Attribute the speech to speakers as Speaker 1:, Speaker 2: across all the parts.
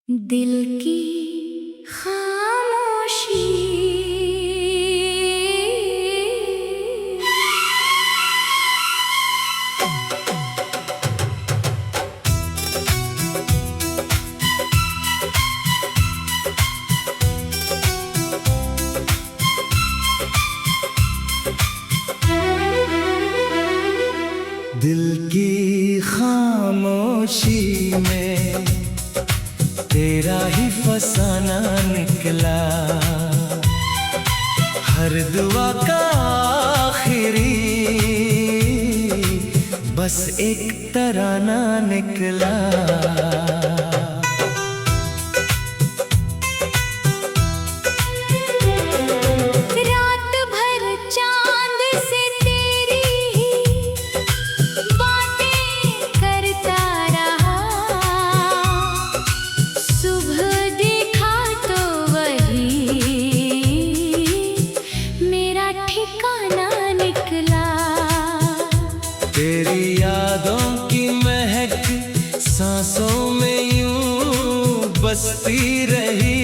Speaker 1: दिल की खामोशी।
Speaker 2: दिल की खामोशी में तेरा ही फसाना निकला। हर दुआ का आखिरी बस एक तराना निकला।
Speaker 1: रात भर चांद से तेरी ही बातें करता रहा। सुबह देखा तो वही मेरा ठिकाना निकला।
Speaker 2: तेरी यादों की महक सांसों में यूं बसती रही।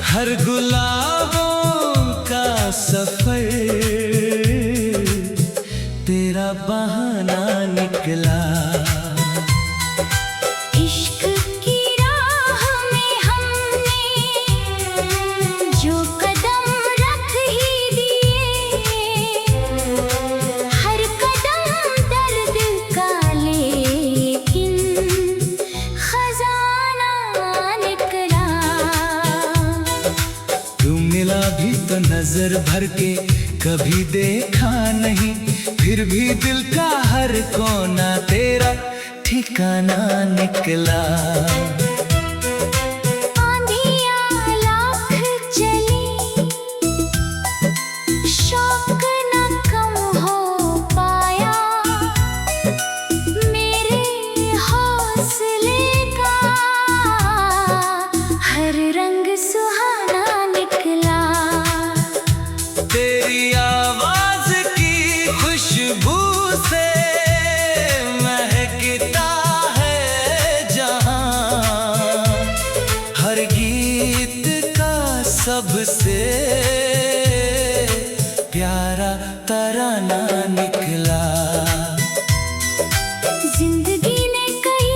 Speaker 2: हर गुलाबों का सफर तेरा बहाना निकला।
Speaker 1: इश्क की राह में हमने जो कदम रख ही दिए। हर कदम दर्द का लेकिन खजाना निकला।
Speaker 2: तू मिला भी तो नजर भर के कभी देखा नहीं। फिर भी दिल का हर कोना तेरा ठिकाना निकला।
Speaker 1: आंधियाँ लाख चली, शौक न कम हो पाया। मेरे हौसले का हर रंग सुहाना निकला।
Speaker 2: तेरी आवाज की खुशबू से महकता है जहां। हर गीत का सबसे प्यारा तराना निकला।
Speaker 1: जिंदगी ने कई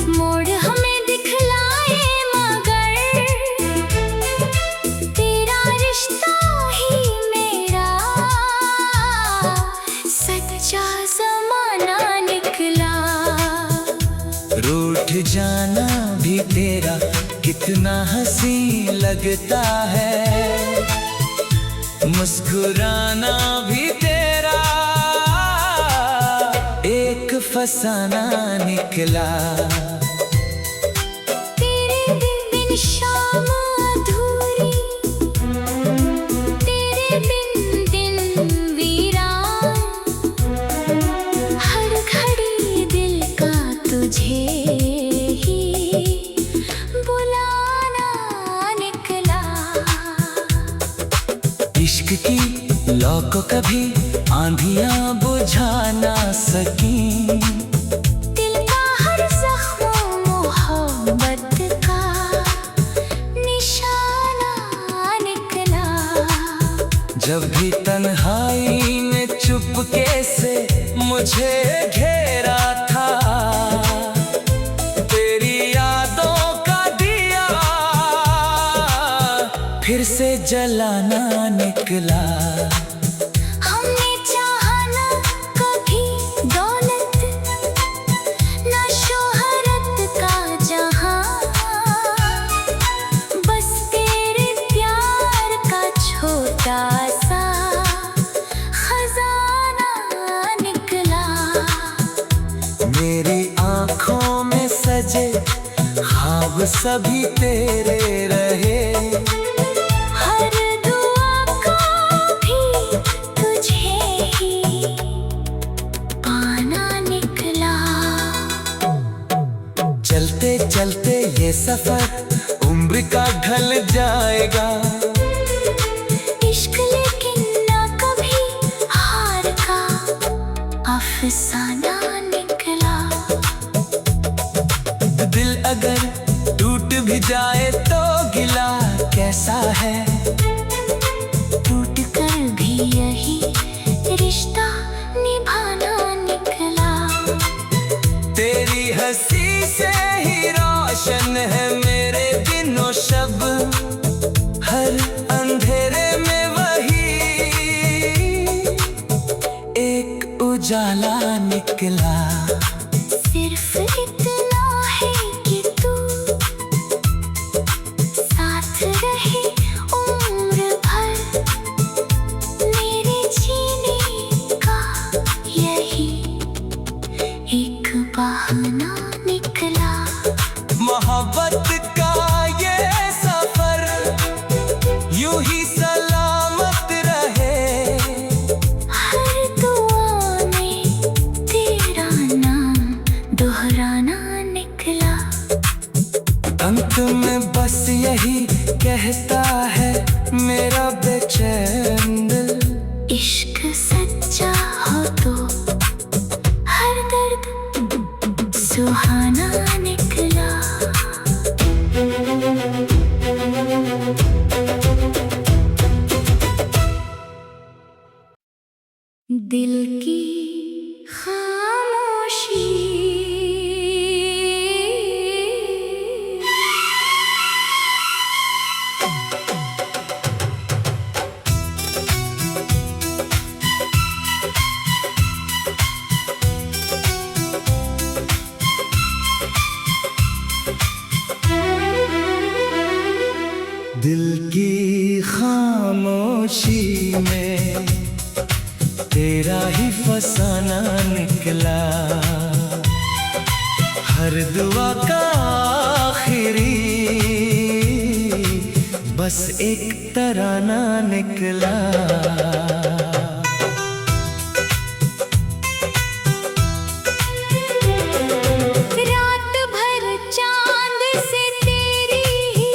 Speaker 1: मोड़ हमें दिखलाए, मगर तेरा रिश्ता ही मेरा सच्चा ज़माना निकला।
Speaker 2: रूठ जाना भी तेरा कितना हंसी लगता है। मुस्कुराना भी तेरा एक फसाना निकला।
Speaker 1: तेरे बिन शाम अधूरी, तेरे बिन दिन वीरान। हर घड़ी दिल का तुझे ही बुलाना निकला।
Speaker 2: इश्क की लौ को कभी आंधियां बुझा ना सकी।
Speaker 1: दिल का हर जख्म मोहब्बत का निशाना निकला।
Speaker 2: जब भी तन्हाई ने चुपके से मुझे घेरा था। तेरी यादों का दिया फिर से जलाना निकला।
Speaker 1: हमने चाहा ना कभी दौलत, ना शोहरत का जहां। बस तेरे प्यार का छोटा सा खजाना निकला।
Speaker 2: मेरी आंखों में सजे ख्वाब सभी तेरे रहे।
Speaker 1: हर दुआ का भी तुझे ही पाना निकला।
Speaker 2: चलते चलते ये सफर उम्र का ढल जाएगा।
Speaker 1: इश्क लेकिन ना कभी हार का अफसाना निकला।
Speaker 2: दिल अगर टूट भी जाए तो गिला कैसा है,
Speaker 1: टूट कर भी यही रिश्ता निभाना निकला।
Speaker 2: तेरी हंसी से ही रोशन है मेरे दिनों शब, हर अंधेरे में वही एक उजाला निकला।
Speaker 1: सिर्फ इतना है कि तू साथ रहे उम्र भर, मेरे जीने का यही एक बहाना निकला।
Speaker 2: मोहब्बत का ये सफर यूं ही सलामत रहे,
Speaker 1: हर दुआ में तेरा नाम दोहराना निकला।
Speaker 2: अंत में बस यही कहता है मेरा बेचैन दिल,
Speaker 1: इश्क सच्चा हो तो हर दर्द सुहाना निकला। दिल की खामोशी
Speaker 2: दिल की खामोशी में तेरा ही फसाना निकला। हर दुआ का आखिरी बस एक तराना निकला।
Speaker 1: रात भर चांद से तेरी ही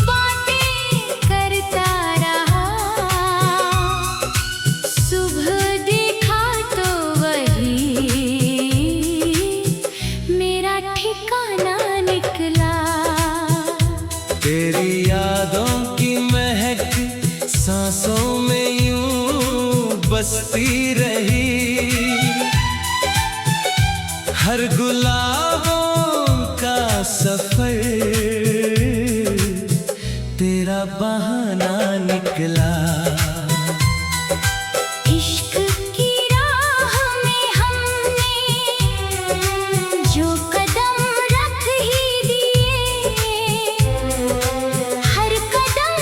Speaker 1: बातें करता रहा, सुबह देखा तो वही मेरा ठिकाना निकला।
Speaker 2: तेरी यादों की महक सांसों में यूं बसती रही, हर गुलाबों का सफर तेरा बहाना निकला।
Speaker 1: इश्क की राह में हमने जो कदम रख ही दिए, हर कदम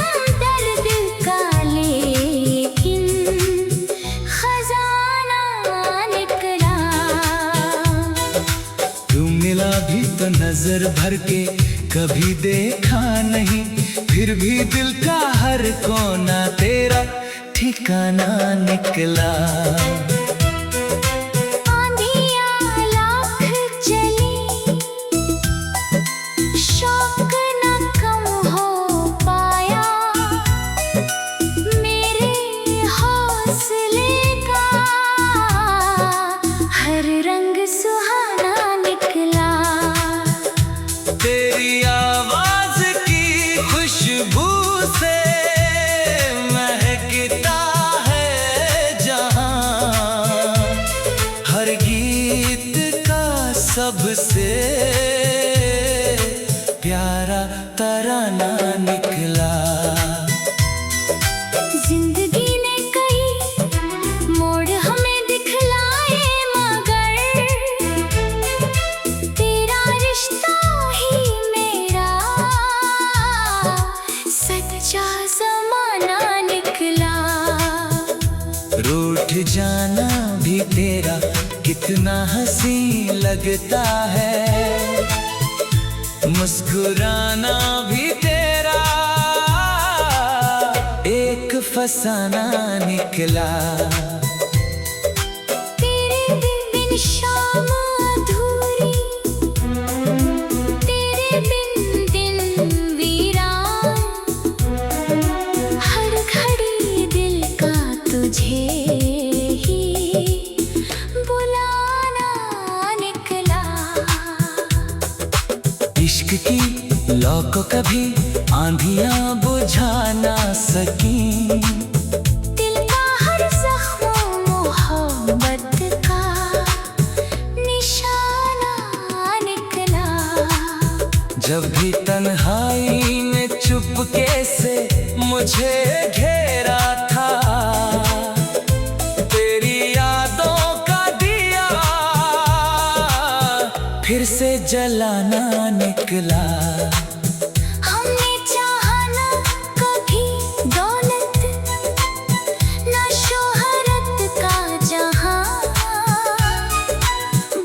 Speaker 1: दर्द का लेकिन खजाना निकला।
Speaker 2: तू मिला भी तो नजर भर के कभी देखा नहीं, फिर भी दिल का हर कोना तेरा ठिकाना निकला।
Speaker 1: आंधियाँ लाख चली, शौक न कम हो पाया, मेरे हौसले का हर रंग सुहाना निकला।
Speaker 2: तेरी आवाज की खुशबू से महकता है जहां, हर गीत का सबसे प्यारा तराना निकला।
Speaker 1: जिंदगी ने कई मोड़ हमें दिखलाए, मगर तेरा रिश्ता ही मेरा सच्चा ज़माना निकला।
Speaker 2: रूठ जाना भी तेरा कितना हंसी लगता है, मुस्कुराना भी तेरा एक फसाना निकला।
Speaker 1: तेरे बिन शाम अधूरी, तेरे बिन दिन वीरान, हर घड़ी दिल का तुझे ही बुलाना निकला।
Speaker 2: इश्क की लौ को कभी आंधियां बुझा ना सकी।
Speaker 1: दिल का हर जख्म मोहब्बत का निशाना निकला।
Speaker 2: जब भी तन्हाई ने चुपके से मुझे घेरा था, तेरी यादों का दिया फिर से जलाना निकला।
Speaker 1: हमने चाहा ना कभी दौलत, ना शोहरत का जहां,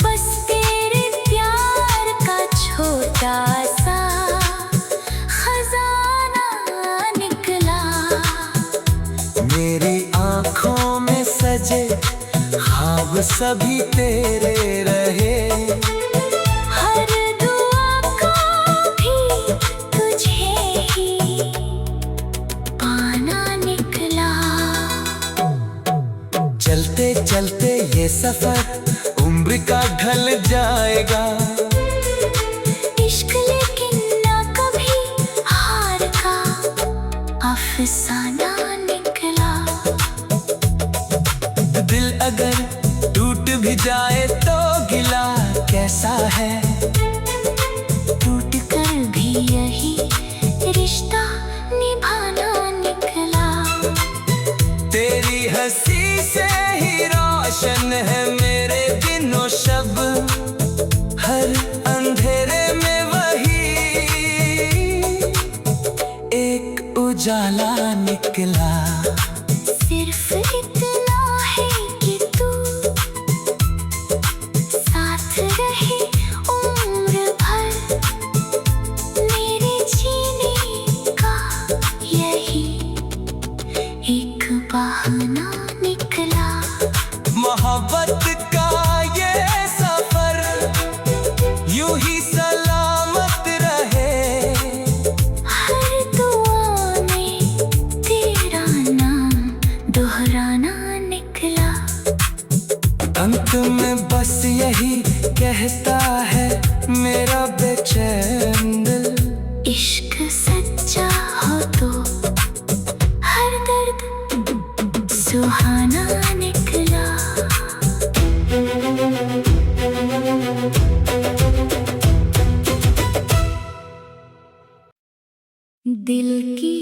Speaker 1: बस तेरे प्यार का छोटा सा खजाना निकला।
Speaker 2: मेरी आँखों में सजे ख्वाब सभी तेरे रहे।
Speaker 1: हर दुआ का भी तुझे ही पाना निकला।
Speaker 2: चलते चलते ये सफर उम्र का ढल जाएगा।
Speaker 1: इश्क लेकिन ना कभी हार का अफसाना निकला।
Speaker 2: दिल अगर टूट भी जाए तो गिला कैसा है,
Speaker 1: टूट कर भी यही रिश्ता निभाना निकला।
Speaker 2: तेरी हंसी से ही रोशन है मेरे दिनों शब, हर अंधेरे में वही एक उजाला निकला।
Speaker 1: सिर्फ इतना है कि तू साथ रहे उम्र भर, मेरे जीने का यही एक बहाना निकला।
Speaker 2: मोहब्बत का ये सफर यूं ही सलामत रहे।
Speaker 1: हर दुआ में तेरा नाम दोहराना निकला।
Speaker 2: अंत में बस यही कहता है मेरा बेचैन दिल,
Speaker 1: इश्क सच्चा हो तो हर दर्द सुहाना निकला। दिल की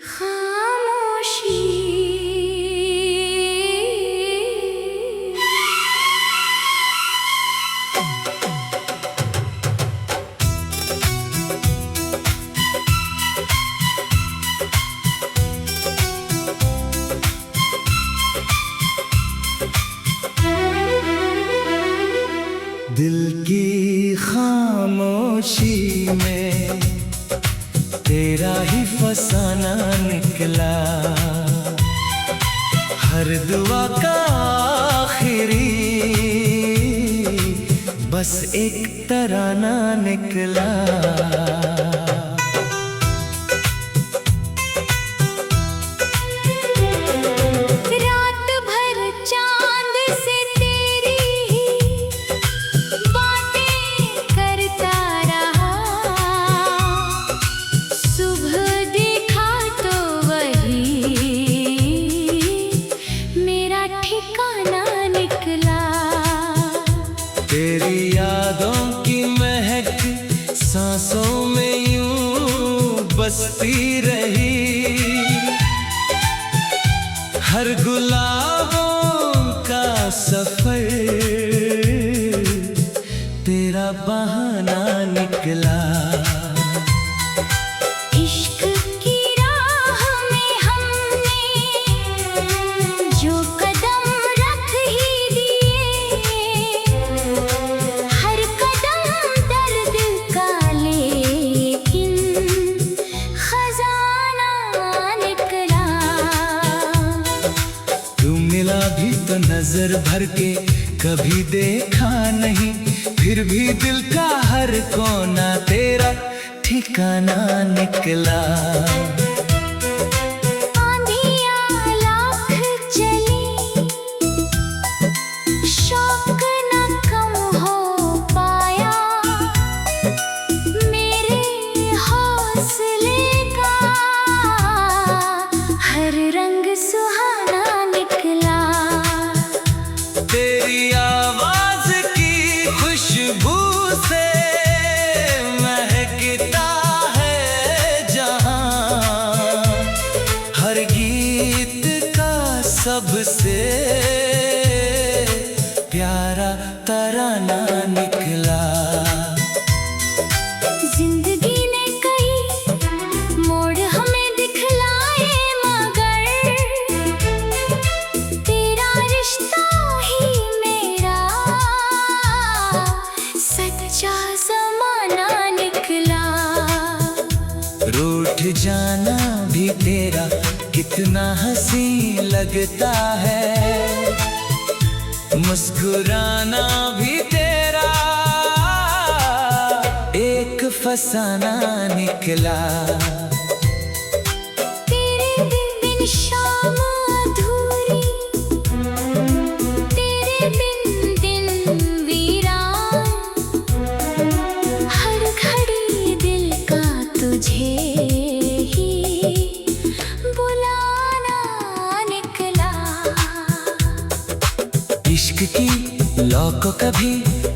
Speaker 1: खामोशी
Speaker 2: दिल की खामोशी में तेरा ही फसाना निकला। हर दुआ का आखिरी बस एक तराना निकला।
Speaker 1: रात भर चांद से तेरी ही बातें करता रहा, सुबह देखा तो वही मेरा ठिकाना निकला।
Speaker 2: तेरी यादों की महक सांसों में यूं बसती रही, हर गुलाबों का सफर तेरा बहाना निकला।
Speaker 1: इश्क की राह में हमने जो कदम रख ही दिए, हर कदम दर्द का लेकिन खजाना निकला।
Speaker 2: तू मिला भी तो नजर भर के कभी देखा नहीं, फिर भी दिल का हर कोना तेरा ठिकाना निकला।
Speaker 1: आंधियाँ लाख चली, शौक न कम हो पाया,
Speaker 2: मेरा कितना हंसी लगता है, मुस्कुराना भी तेरा एक फसाना निकला।
Speaker 1: तेरे बिन शाम अधूरी, तेरे बिन दिन वीरान, हर घड़ी दिल का तुझे ही बुलाना निकला।
Speaker 2: इश्क की लौ को कभी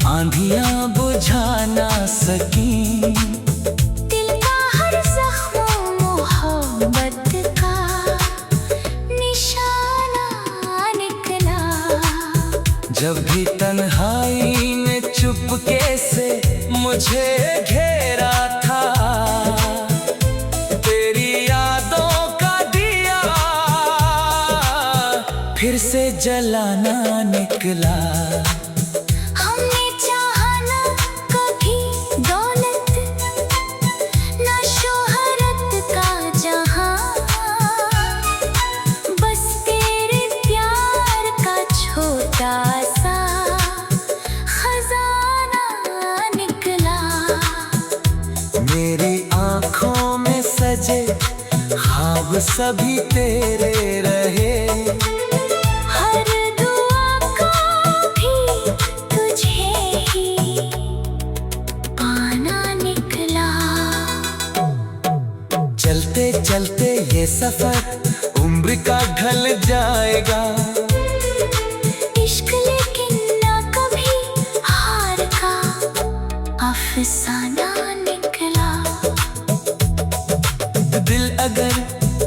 Speaker 2: आंधियां बुझा ना सकी,
Speaker 1: दिल का हर जख्म मोहब्बत का निशाना निकला।
Speaker 2: जब भी तन्हाई ने चुपके से मुझे घेरा था, तेरी यादों का दिया फिर से जलाना निकला।
Speaker 1: हमने चाहा ना कभी दौलत, ना शोहरत का जहां, बस तेरे प्यार का छोटा सा खजाना निकला।
Speaker 2: मेरी आंखों में सजे ख्वाब सभी तेरे रहे,
Speaker 1: हर दुआ को भी तुझे ही पाना निकला।
Speaker 2: चलते चलते ये सफर उम्र का ढल जाएगा,
Speaker 1: इश्क लेकिन ना कभी हार का अफसाना निकला।
Speaker 2: दिल अगर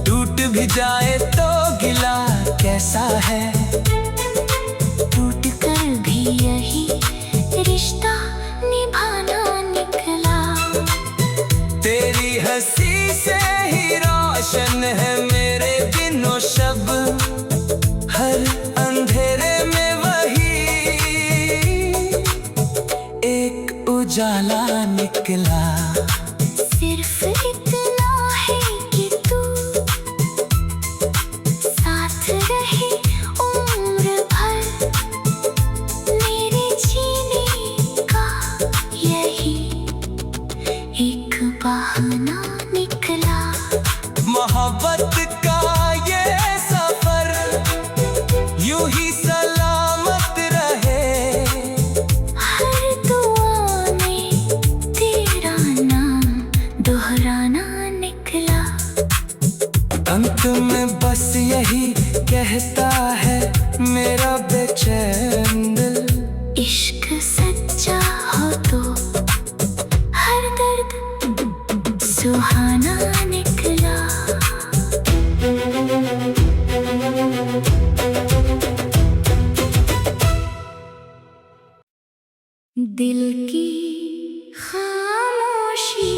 Speaker 2: टूट भी जाए तो गिला कैसा है,
Speaker 1: टूट कर भी यही रिश्ता निभाना निकला।
Speaker 2: तेरी हंसी से ही रोशन है मेरे दिनों शब, हर अंधेरे में वही एक उजाला निकला।
Speaker 1: सिर्फ इतना है कि तू साथ रहे उम्र भर, मेरे जीने का यही एक बहाना निकला।
Speaker 2: मोहब्बत का ये सफर यूं ही सलामत रहे,
Speaker 1: हर दुआ में तेरा नाम दोहराना निकला।
Speaker 2: अंत में बस यही कहता है मेरा बेचैन दिल,
Speaker 1: इश्क सच्चा हो तो हर दर्द सुहाना निकला। दिल की खामोशी,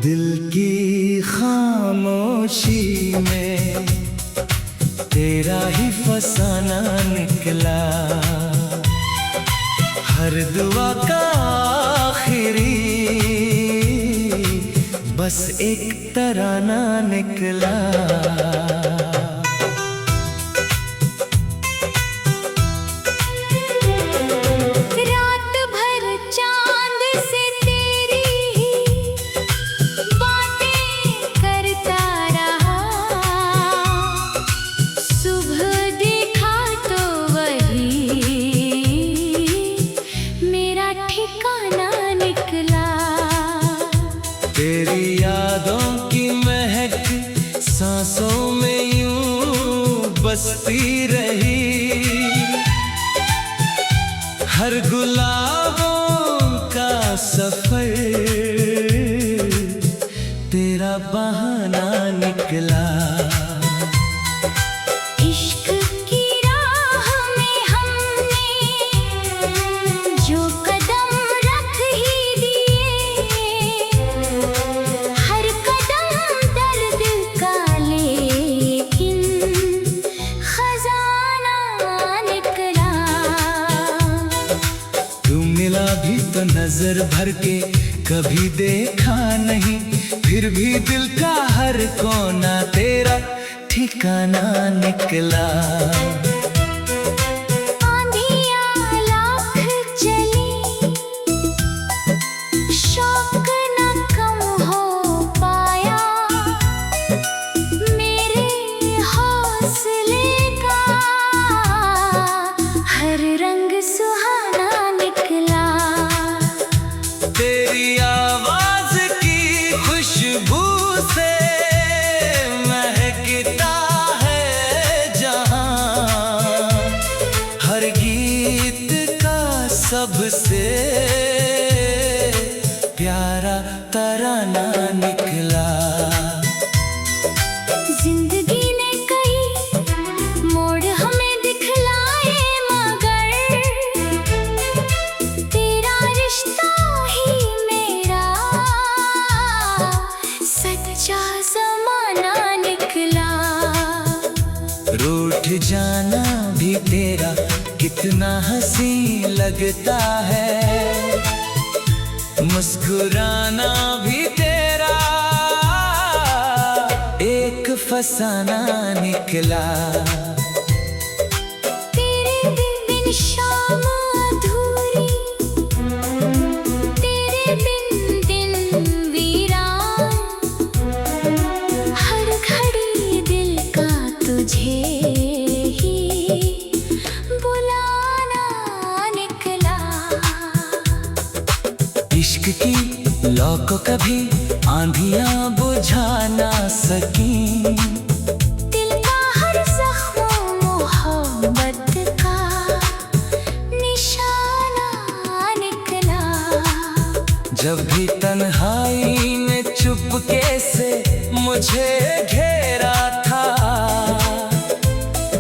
Speaker 2: दिल की खामोशी में तेरा ही फसाना निकला। हर दुआ का आखिरी बस एक तराना निकला।
Speaker 1: रात भर चांद से तेरी ही बातें करता रहा, सुबह देखा तो वही मेरा ठिकाना निकला।
Speaker 2: तेरी यादों की महक सांसों में यूं बसती रही, हर गुलाबों का सफर तेरा बहाना निकला।
Speaker 1: इश्क की राह में हमने जो कदम रख ही दिए,
Speaker 2: कभी तो नजर भर के कभी देखा नहीं, फिर भी दिल का हर कोना तेरा ठिकाना निकला।
Speaker 1: आंधियाँ लाख चली, शौक न कम हो पाया, मेरे हौसले का हर रंग सुहाना निकला।
Speaker 2: तेरी आवाज की खुशबू से महकता है जहां, हर गीत का सबसे प्यारा तराना निकला।
Speaker 1: जिंदगी ने कई मोड़ हमें दिखलाए, मगर तेरा रिश्ता ही मेरा सच्चा ज़माना निकला।
Speaker 2: रूठ जाना भी तेरा कितना हंसी लगता है, मुस्कुराना भी तेरा एक फसाना निकला।
Speaker 1: तेरे बिन शाम अधूरी, तेरे बिन दिन वीरान, हर घड़ी दिल का तुझे ही बुलाना निकला।
Speaker 2: इश्क की लौ को कभी आंधियां बुझा ना सकी,
Speaker 1: दिल का हर जख्म मोहब्बत का निशाना निकला।
Speaker 2: जब भी तन्हाई ने चुपके से मुझे घेरा था,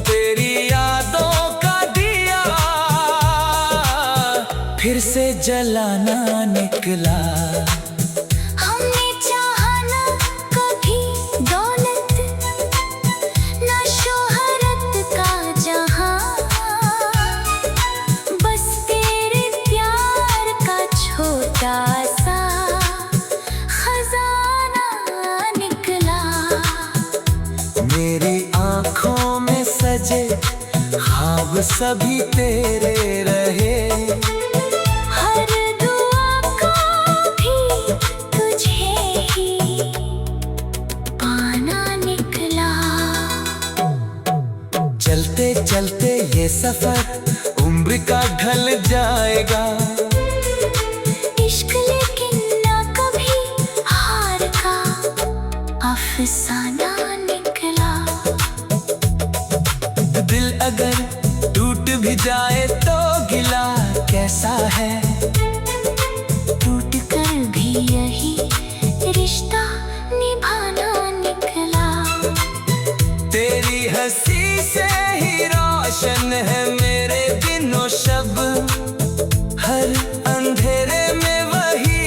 Speaker 2: तेरी यादों का दिया फिर से जलाना निकला।
Speaker 1: हमने चाहा ना कभी दौलत, ना शोहरत का जहां, बस तेरे प्यार का छोटा सा खजाना निकला।
Speaker 2: मेरी आँखों में सजे ख्वाब सभी तेरे रहे,
Speaker 1: हर दुआ का भी तुझे ही पाना निकला।
Speaker 2: चलते चलते ये सफर उम्र का ढल जाएगा,
Speaker 1: इश्क लेकिन ना कभी हार का अफसाना निकला।
Speaker 2: दिल अगर टूट भी जाए तो गिला कैसा है,
Speaker 1: टूट कर भी यही रिश्ता निभाना निकला।
Speaker 2: तेरी हंसी से ही रोशन है मेरे दिनों शब, हर अंधेरे में वही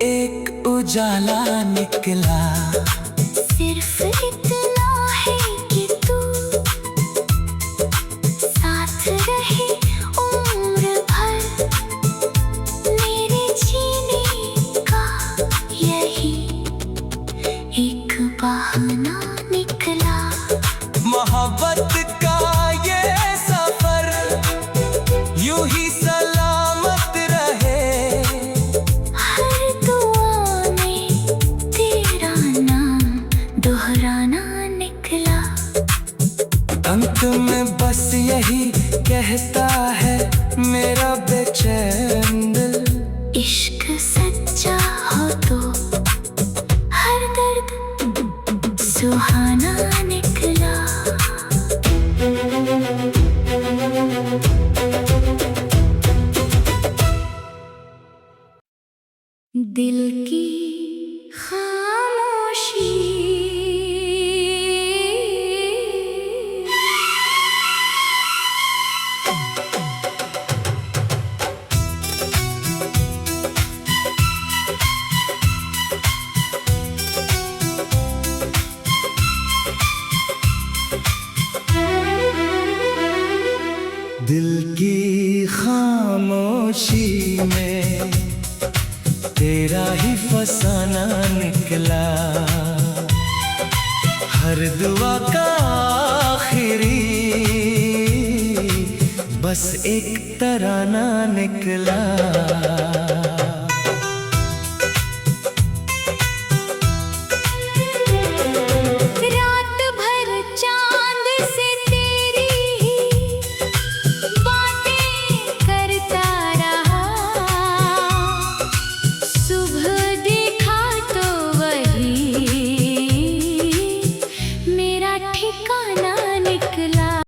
Speaker 2: एक उजाला निकला।
Speaker 1: सिर्फ इतना है कि तू साथ रहे उम्र भर, मेरे जीने का यही एक बहाना निकला।
Speaker 2: मोहब्बत का ये सफर यूं ही सलामत रहे,
Speaker 1: हर दुआ में तेरा नाम दोहराना निकला।
Speaker 2: अंत में बस यही कहता है मेरा बेचैन दिल,
Speaker 1: इश्क सच्चा हो तो हर दर्द सुहाना निकला। दिल की खामोशी
Speaker 2: दिल की खामोशी में तेरा ही फसाना निकला। हर दुआ का आखिरी बस एक तराना निकला।